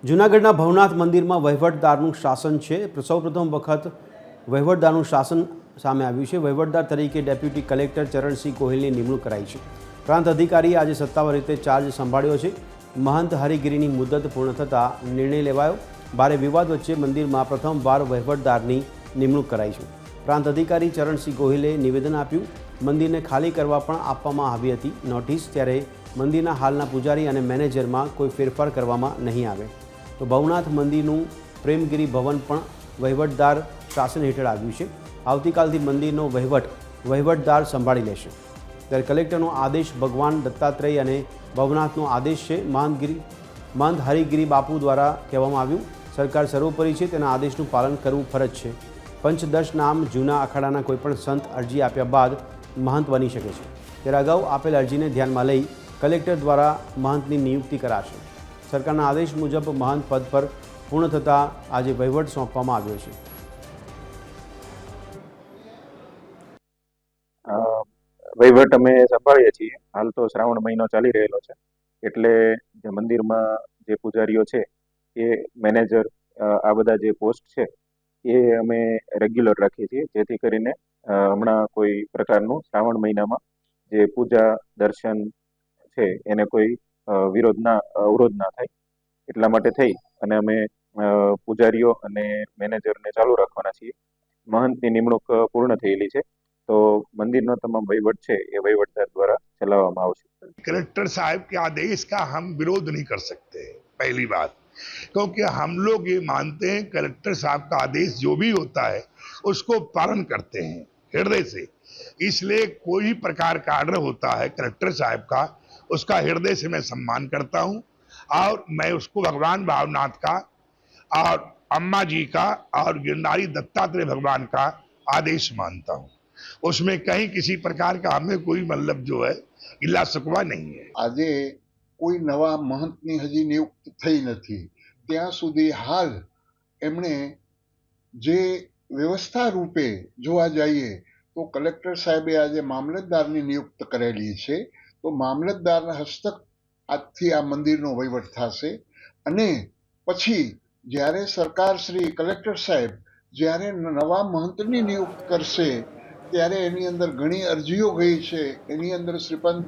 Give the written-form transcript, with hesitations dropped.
જૂનાગઢના ભવનાથ મંદિરમાં વહીવટદારનું શાસન છે. સૌપ્રથમ વખત વહીવટદારનું શાસન સામે આવ્યું છે. વહીવટદાર તરીકે ડેપ્યુટી કલેક્ટર ચરણસિંહ ગોહિલની નિમણૂક કરાઈ છે. પ્રાંત અધિકારીએ આજે સત્તાવાર રીતે ચાર્જ સંભાળ્યો છે. મહંત હરિગીરીની મુદત પૂર્ણ થતાં નિર્ણય લેવાયો. ભારે વિવાદ વચ્ચે મંદિરમાં પ્રથમવાર વહીવટદારની નિમણૂક કરાઈ છે. પ્રાંત અધિકારી ચરણસિંહ ગોહિલે નિવેદન આપ્યું. મંદિરને ખાલી કરવા પણ આપવામાં આવી હતી નોટિસ. ત્યારે મંદિરના હાલના પૂજારી અને મેનેજરમાં કોઈ ફેરફાર કરવામાં નહીં આવે. તો ભવનાથ મંદિરનું પ્રેમગીરી ભવન પણ વહીવટદાર શાસન હેઠળ આવ્યું છે. આવતીકાલથી મંદિરનો વહીવટદાર સંભાળી લેશે. ત્યારે કલેક્ટરનો આદેશ ભગવાન દત્તાત્રેય અને ભવનાથનો આદેશ છે. મહંત હરિગીરી બાપુ દ્વારા કહેવામાં આવ્યું, સરકાર સર્વોપરી છે, તેના આદેશનું પાલન કરવું ફરજ છે. પંચદશ નામ જૂના અખાડાના કોઈપણ સંત અરજી આપ્યા બાદ મહંત બની શકે છે. ત્યારે અગાઉ આપેલ અરજીને ધ્યાનમાં લઈ કલેક્ટર દ્વારા મહંતની નિયુક્તિ કરાશે. સરકારના આદેશ મુજબ મહંત પદ પર પૂર્ણ થતાં આજે વહીવટ સોંપવામાં આવ્યો છે. વહીવટ અમે સંભાળીએ છીએ. હાલ તો શ્રાવણ મહિનો ચાલી રહેલો છે, એટલે જે મંદિરમાં જે પૂજારીઓ છે એ મેનેજર આ બધા જે પોસ્ટ છે એ અમે રેગ્યુલર રાખીએ છીએ, જેથી કરીને હમણાં કોઈ પ્રકારનું શ્રાવણ મહિનામાં જે પૂજા દર્શન છે એને કોઈ અવરોધ ના થાય. એટલા માટે થઈ અને અમે પૂજારીઓ અને મેનેજરને ચાલુ રાખવાના છીએ. મહંતની નિમણૂક પૂર્ણ થયેલી છે, तो मंदिर नो तमाम वहीवट है ये वहीवटदार द्वारा चलावવામાં આવશે. कलेक्टर साहब के आदेश का हम विरोध नहीं कर सकते, पहली बात, क्योंकि हम लोग ये मानते हैं कलेक्टर साहब का आदेश जो भी होता है उसको पालन करते हैं हृदय से. इसलिए कोई प्रकार का आर्डर होता है कलेक्टर साहब का, उसका हृदय से मैं सम्मान करता हूं और मैं उसको भगवान भावनाथ का और अम्मा जी का और गिरनारी दत्तात्रेय भगवान का आदेश मानता हूं. उसमें कहीं किसी प्रकार का हमें कोई मतलब जो है इला सकवा नहीं है. આજે કોઈ નવા મહંતની હજી નિયુક્ત થઈ નથી, ત્યાં સુધી હાલ એમણે જે વ્યવસ્થા રૂપે જોવા જઈએ તો કલેક્ટર સાહેબે આજે મામલતદારની નિયુક્ત કરેલી છે. તો મામલતદારના હસ્તક આજથી આ મંદિરનો વહીવટ થશે અને પછી જ્યારે સરકાર શ્રી કલેક્ટર સાહેબ જ્યારે નવા મહંતની નિયુક્ત કરશે ત્યારે એની અંદર ઘણી અરજીઓ ગઈ છે. એની અંદર શ્રીપંચ